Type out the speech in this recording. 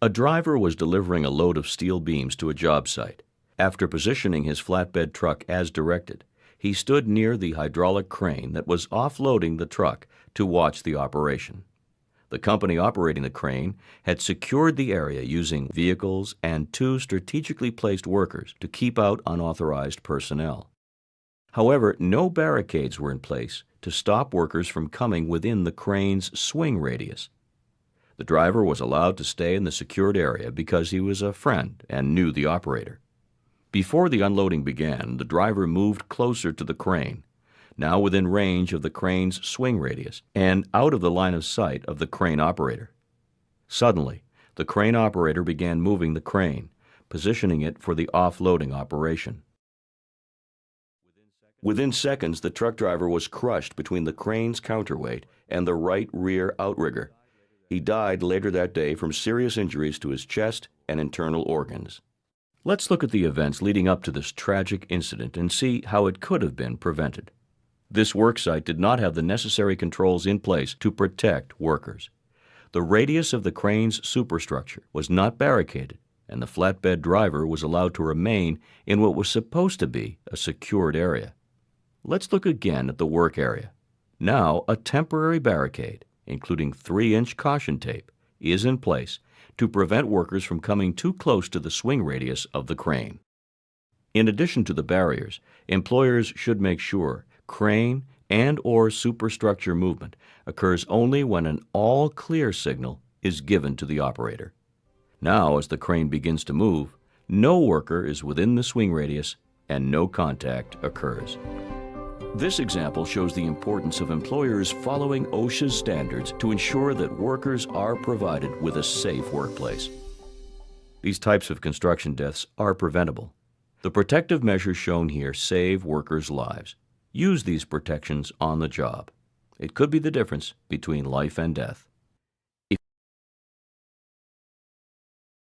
A driver was delivering a load of steel beams to a job site. After positioning his flatbed truck as directed, he stood near the hydraulic crane that was offloading the truck to watch the operation. The company operating the crane had secured the area using vehicles and 2 strategically placed workers to keep out unauthorized personnel. However, no barricades were in place to stop workers from coming within the crane's swing radius. The driver was allowed to stay in the secured area because he was a friend and knew the operator. Before the unloading began, the driver moved closer to the crane, now within range of the crane's swing radius and out of the line of sight of the crane operator. Suddenly, the crane operator began moving the crane, positioning it for the offloading operation. Within seconds, the truck driver was crushed between the crane's counterweight and the right rear outrigger. He died later that day from serious injuries to his chest and internal organs. Let's look at the events leading up to this tragic incident and see how it could have been prevented. This worksite did not have the necessary controls in place to protect workers. The radius of the crane's superstructure was not barricaded, and the flatbed driver was allowed to remain in what was supposed to be a secured area. Let's look again at the work area. Now, a temporary barricade, including 3-inch caution tape, is in place to prevent workers from coming too close to the swing radius of the crane. In addition to the barriers, employers should make sure crane and/or superstructure movement occurs only when an all-clear signal is given to the operator. Now, as the crane begins to move, no worker is within the swing radius and no contact occurs. This example shows the importance of employers following OSHA's standards to ensure that workers are provided with a safe workplace. These types of construction deaths are preventable. The protective measures shown here save workers' lives. Use these protections on the job. It could be the difference between life and death.